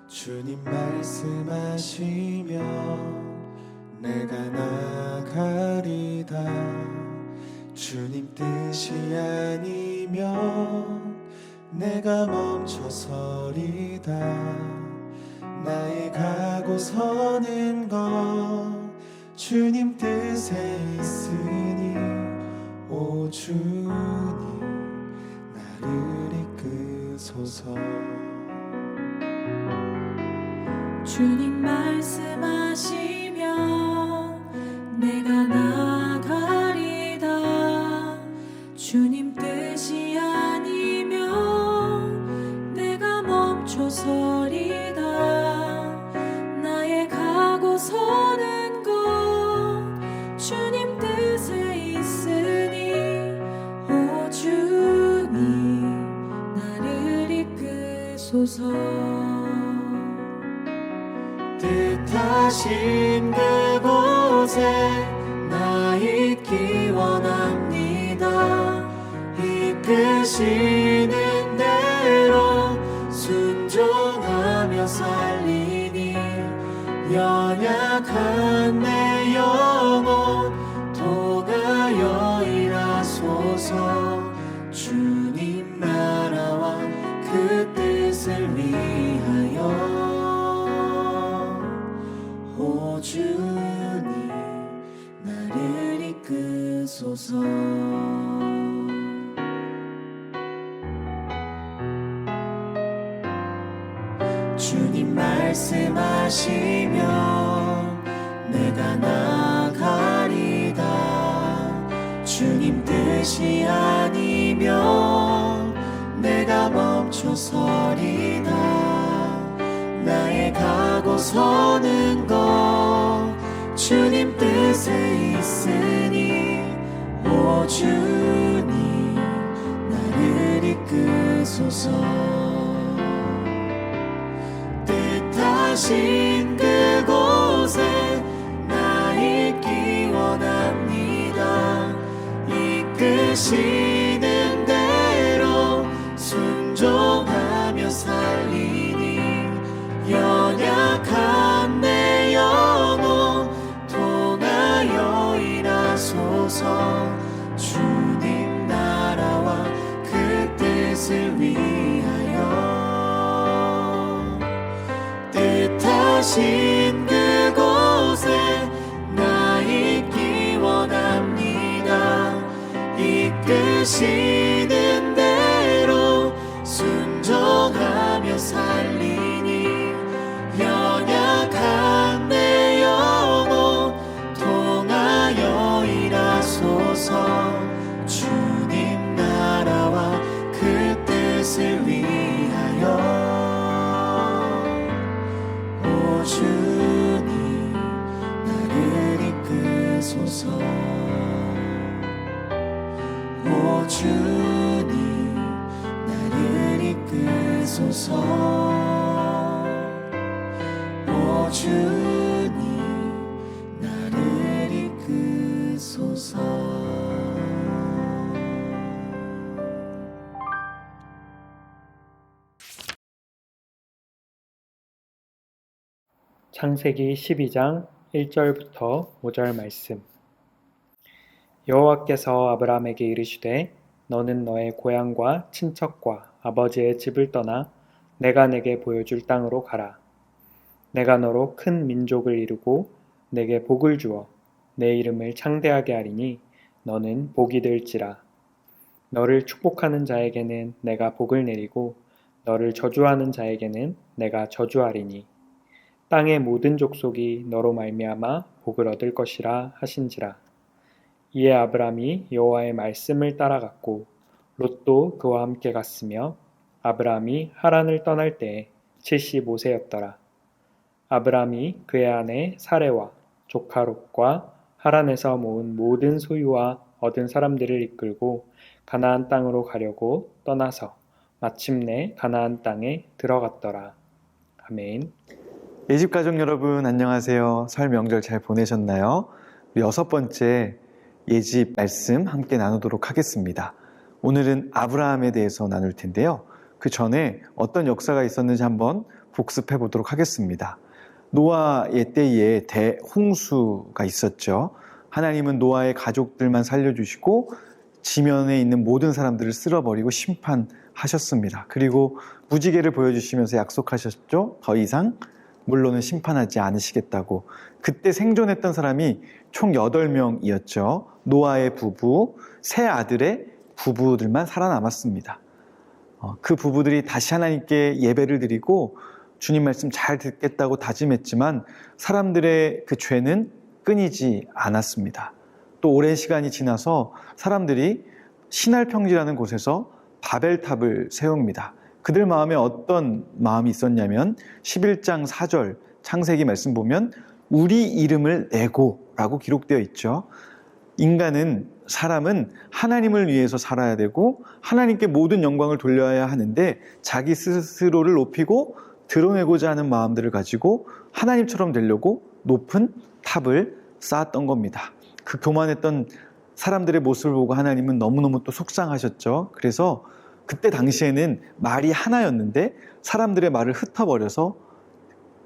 주님 말씀하시며 내가 나가리다. 주님 뜻이 아니면 내가 멈춰서리다. 나의 가고 서는 것 주님 뜻에 있으니 오 주님 나를 이끄소서. 주님 말씀하시며 내가 나가리다. 주님 뜻이 아니면 내가 멈춰서리다. 나의 가고 서는 것 주님 뜻에 있으니 오 주님 나를 이끄소서. 뜻하신 그곳에 나 있기 원합니다. 이끄시는 대로 순종하며 살리니 연약한 내 영혼 통하여 일하소서. 주님 나라와 그 뜻을 위하여 오 주님 나를 이끄소서. 주님 말씀하시면 내가 나가리다. 주님 뜻이 아니면 내가 멈춰서리다. 나의 가고 서는 것 주님 뜻에 있으니 오 주님 나를 이끄소서. 뜻하신 그곳에 나 있기 원합니다. 이끄시는 대로 순종하며 살리니 연약한 내 영혼 통하여 일하소서. 주님 나라와 그 뜻을 위하여 뜻하신 그곳에 나 있기 원합니다. 이끄시는 대로 순종 하소서. 오 주님 나를 이끄소서. 창세기 12장 1절부터 5절 말씀. 여호와께서 아브라함에게 이르시되 너는 너의 고향과 친척과 아버지의 집을 떠나 내가 내게 보여줄 땅으로 가라. 내가 너로 큰 민족을 이루고 내게 복을 주어 내 이름을 창대하게 하리니 너는 복이 될지라. 너를 축복하는 자에게는 내가 복을 내리고 너를 저주하는 자에게는 내가 저주하리니 땅의 모든 족속이 너로 말미암아 복을 얻을 것이라 하신지라. 이에 아브람이 여호와의 말씀을 따라갔고 롯도 그와 함께 갔으며 아브람이 하란을 떠날 때에 75세였더라. 아브람이 그의 아내 사레와 조카 롯과 하란에서 모은 모든 소유와 얻은 사람들을 이끌고 가나안 땅으로 가려고 떠나서 마침내 가나안 땅에 들어갔더라. 아멘. 예집 가족 여러분 안녕하세요. 설 명절 잘 보내셨나요? 우리 6번째 예집 말씀 함께 나누도록 하겠습니다. 오늘은 아브라함에 대해서 나눌 텐데요. 그 전에 어떤 역사가 있었는지 한번 복습해 보도록 하겠습니다. 노아의 때에 대홍수가 있었죠. 하나님은 노아의 가족들만 살려주시고 지면에 있는 모든 사람들을 쓸어버리고 심판하셨습니다. 그리고 무지개를 보여주시면서 약속하셨죠. 더 이상 물론은 심판하지 않으시겠다고. 그때 생존했던 사람이 총 8명이었죠. 노아의 부부, 세 아들의 부부들만 살아남았습니다. 그 부부들이 다시 하나님께 예배를 드리고 주님 말씀 잘 듣겠다고 다짐했지만 사람들의 그 죄는 끊이지 않았습니다. 또 오랜 시간이 지나서 사람들이 신할평지라는 곳에서 바벨탑을 세웁니다. 그들 마음에 어떤 마음이 있었냐면 11장 4절 창세기 말씀 보면 우리 이름을 내고 라고 기록되어 있죠. 사람은 하나님을 위해서 살아야 되고 하나님께 모든 영광을 돌려야 하는데 자기 스스로를 높이고 드러내고자 하는 마음들을 가지고 하나님처럼 되려고 높은 탑을 쌓았던 겁니다. 그 교만했던 사람들의 모습을 보고 하나님은 너무너무 또 속상하셨죠. 그래서 그때 당시에는 말이 하나였는데 사람들의 말을 흩어버려서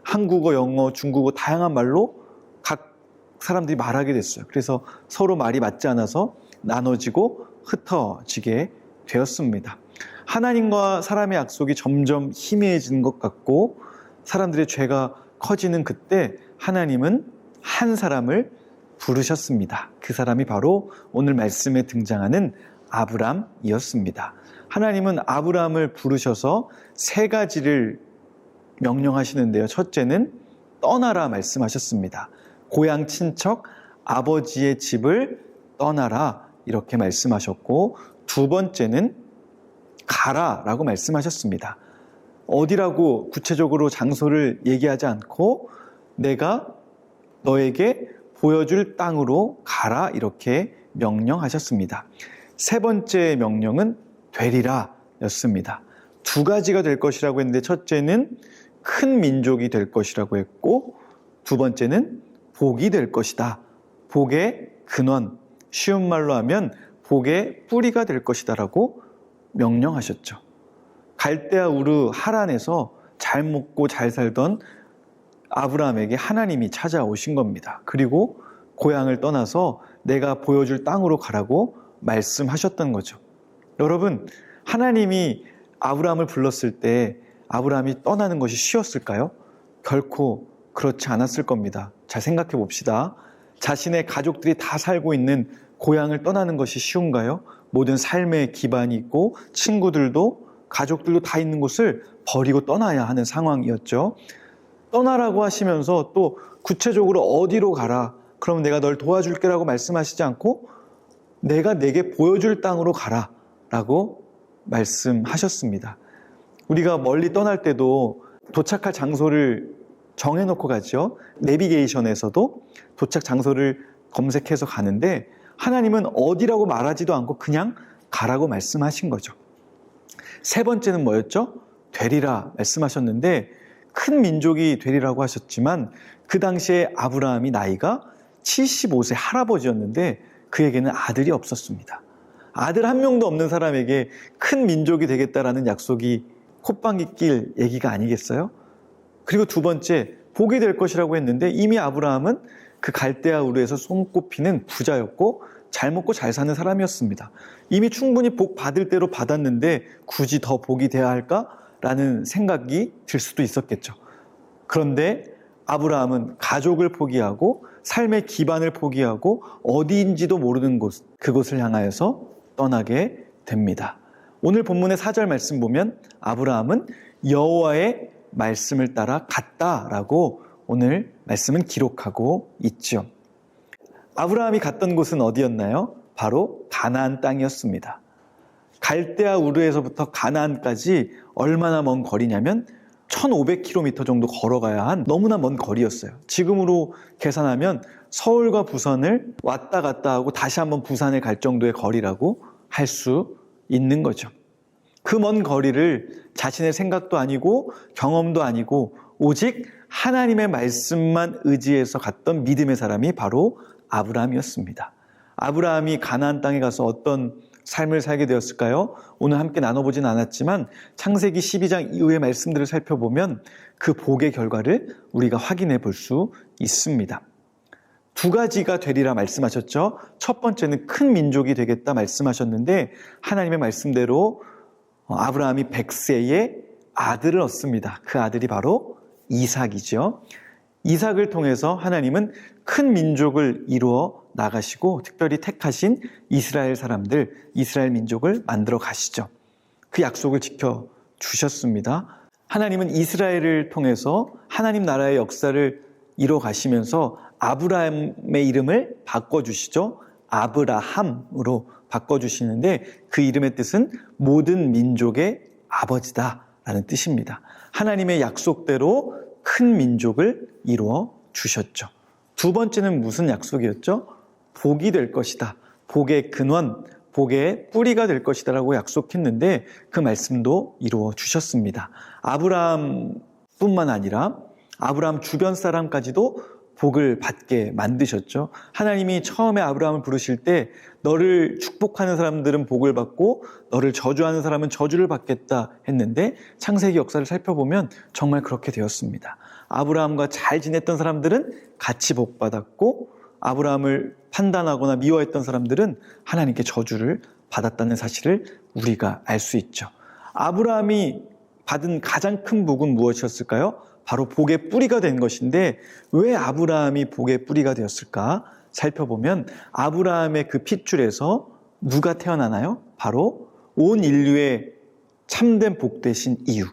한국어, 영어, 중국어 다양한 말로 각 사람들이 말하게 됐어요. 그래서 서로 말이 맞지 않아서 나눠지고 흩어지게 되었습니다. 하나님과 사람의 약속이 점점 희미해지는 것 같고 사람들의 죄가 커지는 그때 하나님은 한 사람을 부르셨습니다. 그 사람이 바로 오늘 말씀에 등장하는 아브람이었습니다. 하나님은 아브람을 부르셔서 3가지를 명령하시는데요. 첫째는 떠나라 말씀하셨습니다. 고향 친척 아버지의 집을 떠나라 이렇게 말씀하셨고 두 번째는 가라라고 말씀하셨습니다. 어디라고 구체적으로 장소를 얘기하지 않고 내가 너에게 보여줄 땅으로 가라 이렇게 명령하셨습니다. 세 번째 명령은 되리라 였습니다. 2가지가 될 것이라고 했는데 첫째는 큰 민족이 될 것이라고 했고 두 번째는 복이 될 것이다. 복의 근원, 쉬운 말로 하면 복의 뿌리가 될 것이다 라고 명령하셨죠. 갈대아 우르 하란에서 잘 먹고 잘 살던 아브라함에게 하나님이 찾아오신 겁니다. 그리고 고향을 떠나서 내가 보여줄 땅으로 가라고 말씀하셨던 거죠. 여러분, 하나님이 아브라함을 불렀을 때 아브라함이 떠나는 것이 쉬웠을까요? 결코 그렇지 않았을 겁니다. 잘 생각해 봅시다. 자신의 가족들이 다 살고 있는 고향을 떠나는 것이 쉬운가요? 모든 삶의 기반이 있고 친구들도 가족들도 다 있는 곳을 버리고 떠나야 하는 상황이었죠. 떠나라고 하시면서 또 구체적으로 어디로 가라, 그럼 내가 널 도와줄게라고 말씀하시지 않고 내가 내게 보여줄 땅으로 가라 라고 말씀하셨습니다. 우리가 멀리 떠날 때도 도착할 장소를 정해놓고 가죠. 내비게이션에서도 도착 장소를 검색해서 가는데 하나님은 어디라고 말하지도 않고 그냥 가라고 말씀하신 거죠. 세 번째는 뭐였죠? 되리라 말씀하셨는데 큰 민족이 되리라고 하셨지만 그 당시에 아브라함이 나이가 75세 할아버지였는데 그에게는 아들이 없었습니다. 아들 한 명도 없는 사람에게 큰 민족이 되겠다라는 약속이 콧방귀 낄 얘기가 아니겠어요? 그리고 두 번째, 복이 될 것이라고 했는데 이미 아브라함은 그 갈대아 우르에서 손꼽히는 부자였고 잘 먹고 잘 사는 사람이었습니다. 이미 충분히 복 받을 대로 받았는데 굳이 더 복이 돼야 할까라는 생각이 들 수도 있었겠죠. 그런데 아브라함은 가족을 포기하고 삶의 기반을 포기하고 어디인지도 모르는 곳, 그곳을 향하여서 떠나게 됩니다. 오늘 본문의 4절 말씀 보면 아브라함은 여호와의 말씀을 따라 갔다라고 오늘 말씀은 기록하고 있죠. 아브라함이 갔던 곳은 어디였나요? 바로 가나안 땅이었습니다. 갈대아 우르에서부터 가나안까지 얼마나 먼 거리냐면 1500km 정도 걸어가야 한 너무나 먼 거리였어요. 지금으로 계산하면 서울과 부산을 왔다 갔다 하고 다시 한번 부산에 갈 정도의 거리라고 할 수 있는 거죠. 그 먼 거리를 자신의 생각도 아니고 경험도 아니고 오직 하나님의 말씀만 의지해서 갔던 믿음의 사람이 바로 아브라함이었습니다. 아브라함이 가나안 땅에 가서 어떤 삶을 살게 되었을까요? 오늘 함께 나눠보진 않았지만 창세기 12장 이후의 말씀들을 살펴보면 그 복의 결과를 우리가 확인해 볼 수 있습니다. 두 가지가 되리라 말씀하셨죠. 첫 번째는 큰 민족이 되겠다 말씀하셨는데 하나님의 말씀대로 아브라함이 100세에 아들을 얻습니다. 그 아들이 바로 이삭이죠. 이삭을 통해서 하나님은 큰 민족을 이루어 나가시고 특별히 택하신 이스라엘 사람들, 이스라엘 민족을 만들어 가시죠. 그 약속을 지켜주셨습니다. 하나님은 이스라엘을 통해서 하나님 나라의 역사를 이루어 가시면서 아브라함의 이름을 바꿔주시죠. 아브라함으로 바꿔주시는데 그 이름의 뜻은 모든 민족의 아버지다라는 뜻입니다. 하나님의 약속대로 큰 민족을 이루어 주셨죠. 두 번째는 무슨 약속이었죠? 복이 될 것이다. 복의 근원, 복의 뿌리가 될 것이다 라고 약속했는데 그 말씀도 이루어 주셨습니다. 아브라함뿐만 아니라 아브라함 주변 사람까지도 복을 받게 만드셨죠. 하나님이 처음에 아브라함을 부르실 때 너를 축복하는 사람들은 복을 받고 너를 저주하는 사람은 저주를 받겠다 했는데 창세기 역사를 살펴보면 정말 그렇게 되었습니다. 아브라함과 잘 지냈던 사람들은 같이 복받았고 아브라함을 판단하거나 미워했던 사람들은 하나님께 저주를 받았다는 사실을 우리가 알 수 있죠. 아브라함이 받은 가장 큰 복은 무엇이었을까요? 바로 복의 뿌리가 된 것인데 왜 아브라함이 복의 뿌리가 되었을까? 살펴보면 아브라함의 그 핏줄에서 누가 태어나나요? 바로 온 인류의 참된 복 되신 이유,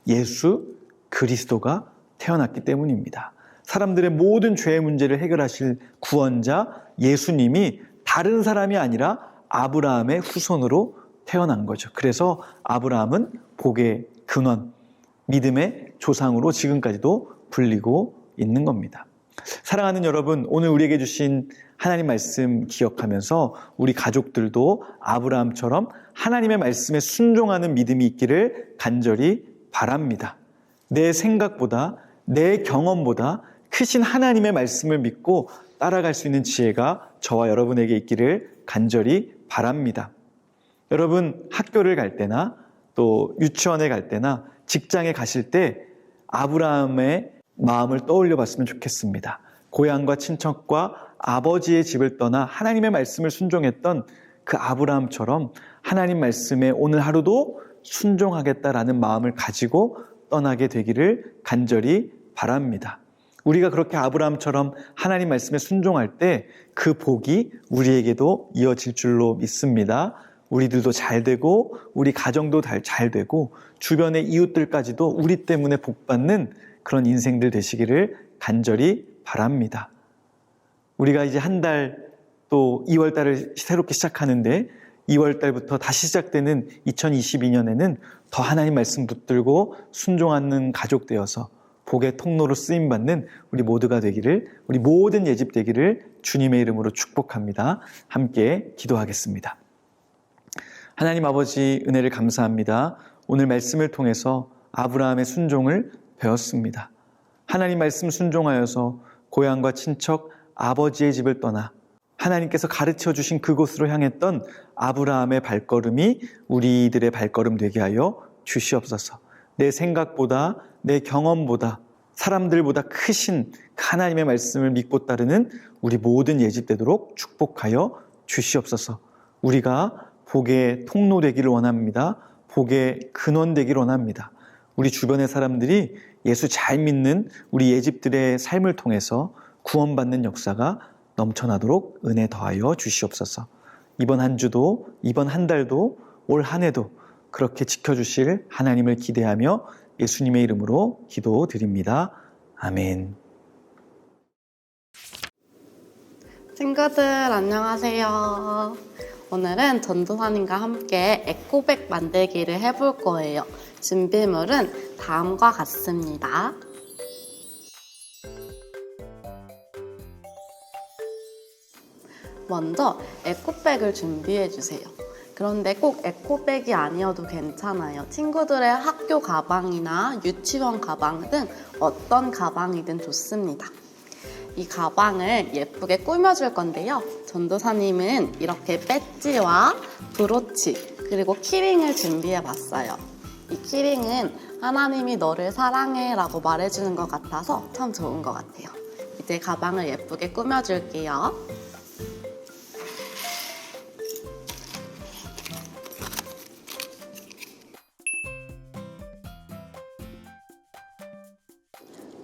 예수 그리스도가 태어났기 때문입니다. 사람들의 모든 죄의 문제를 해결하실 구원자 예수님이 다른 사람이 아니라 아브라함의 후손으로 태어난 거죠. 그래서 아브라함은 복의 근원, 믿음의 조상으로 지금까지도 불리고 있는 겁니다. 사랑하는 여러분, 오늘 우리에게 주신 하나님 말씀 기억하면서 우리 가족들도 아브라함처럼 하나님의 말씀에 순종하는 믿음이 있기를 간절히 바랍니다. 내 생각보다 내 경험보다 크신 하나님의 말씀을 믿고 따라갈 수 있는 지혜가 저와 여러분에게 있기를 간절히 바랍니다. 여러분 학교를 갈 때나 또 유치원에 갈 때나 직장에 가실 때 아브라함의 마음을 떠올려 봤으면 좋겠습니다. 고향과 친척과 아버지의 집을 떠나 하나님의 말씀을 순종했던 그 아브라함처럼 하나님 말씀에 오늘 하루도 순종하겠다라는 마음을 가지고 떠나게 되기를 간절히 바랍니다. 우리가 그렇게 아브라함처럼 하나님 말씀에 순종할 때 그 복이 우리에게도 이어질 줄로 믿습니다. 우리들도 잘 되고 우리 가정도 잘 되고 주변의 이웃들까지도 우리 때문에 복받는 그런 인생들 되시기를 간절히 바랍니다. 우리가 이제 한 달 또 2월 달을 새롭게 시작하는데 2월 달부터 다시 시작되는 2022년에는 더 하나님 말씀 붙들고 순종하는 가족 되어서 복의 통로로 쓰임받는 우리 모두가 되기를, 우리 모든 예집 되기를 주님의 이름으로 축복합니다. 함께 기도하겠습니다. 하나님 아버지 은혜를 감사합니다. 오늘 말씀을 통해서 아브라함의 순종을 배웠습니다. 하나님 말씀 순종하여서 고향과 친척, 아버지의 집을 떠나 하나님께서 가르쳐 주신 그곳으로 향했던 아브라함의 발걸음이 우리들의 발걸음 되게 하여 주시옵소서. 내 생각보다, 내 경험보다, 사람들보다 크신 하나님의 말씀을 믿고 따르는 우리 모든 예집 되도록 축복하여 주시옵소서. 우리가 복의 통로 되기를 원합니다. 복의 근원 되기를 원합니다. 우리 주변의 사람들이 예수 잘 믿는 우리 예집들의 삶을 통해서 구원받는 역사가 넘쳐나도록 은혜 더하여 주시옵소서. 이번 한 주도, 이번 한 달도, 올 한 해도 그렇게 지켜주실 하나님을 기대하며 예수님의 이름으로 기도드립니다. 아멘. 친구들 안녕하세요. 오늘은 전도사님과 함께 에코백 만들기를 해볼 거예요. 준비물은 다음과 같습니다. 먼저 에코백을 준비해주세요. 그런데 꼭 에코백이 아니어도 괜찮아요. 친구들의 학교 가방이나 유치원 가방 등 어떤 가방이든 좋습니다. 이 가방을 예쁘게 꾸며줄 건데요. 전도사님은 이렇게 배지와 브로치 그리고 키링을 준비해봤어요. 이 키링은 하나님이 너를 사랑해 라고 말해주는 것 같아서 참 좋은 것 같아요. 이제 가방을 예쁘게 꾸며줄게요.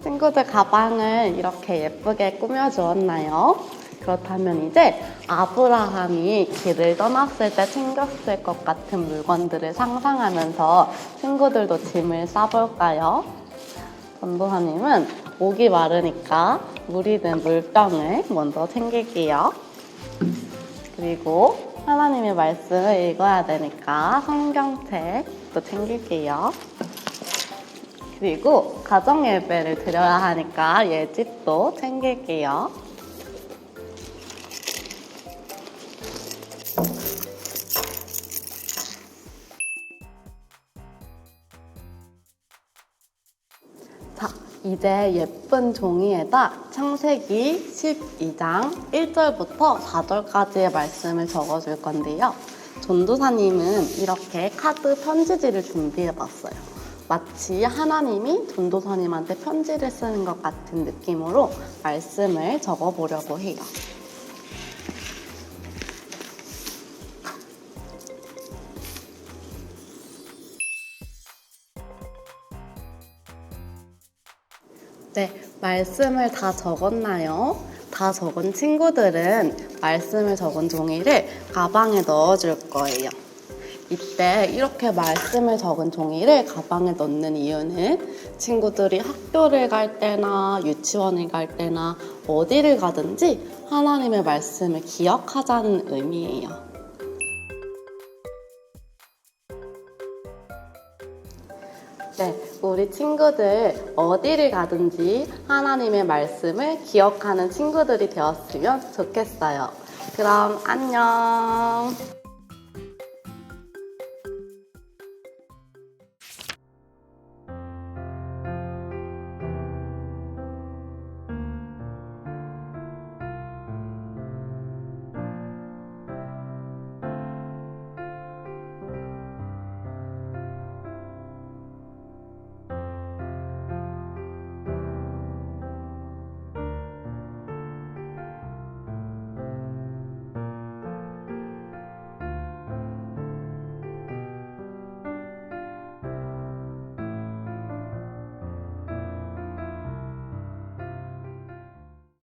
친구들 가방을 이렇게 예쁘게 꾸며주었나요? 그렇다면 이제 아브라함이 길을 떠났을 때 챙겼을 것 같은 물건들을 상상하면서 친구들도 짐을 싸볼까요? 전도사님은 목이 마르니까 물이 든 물병을 먼저 챙길게요. 그리고 하나님의 말씀을 읽어야 되니까 성경책도 챙길게요. 그리고 가정 예배를 드려야 하니까 예집도 챙길게요. 자, 이제 예쁜 종이에다 창세기 12장 1절부터 4절까지의 말씀을 적어줄 건데요. 전도사님은 이렇게 카드 편지지를 준비해봤어요. 마치 하나님이 전도사님한테 편지를 쓰는 것 같은 느낌으로 말씀을 적어보려고 해요. 네, 말씀을 다 적었나요? 다 적은 친구들은 말씀을 적은 종이를 가방에 넣어줄 거예요. 이때 이렇게 말씀을 적은 종이를 가방에 넣는 이유는 친구들이 학교를 갈 때나 유치원을 갈 때나 어디를 가든지 하나님의 말씀을 기억하자는 의미예요. 네, 우리 친구들 어디를 가든지 하나님의 말씀을 기억하는 친구들이 되었으면 좋겠어요. 그럼 안녕.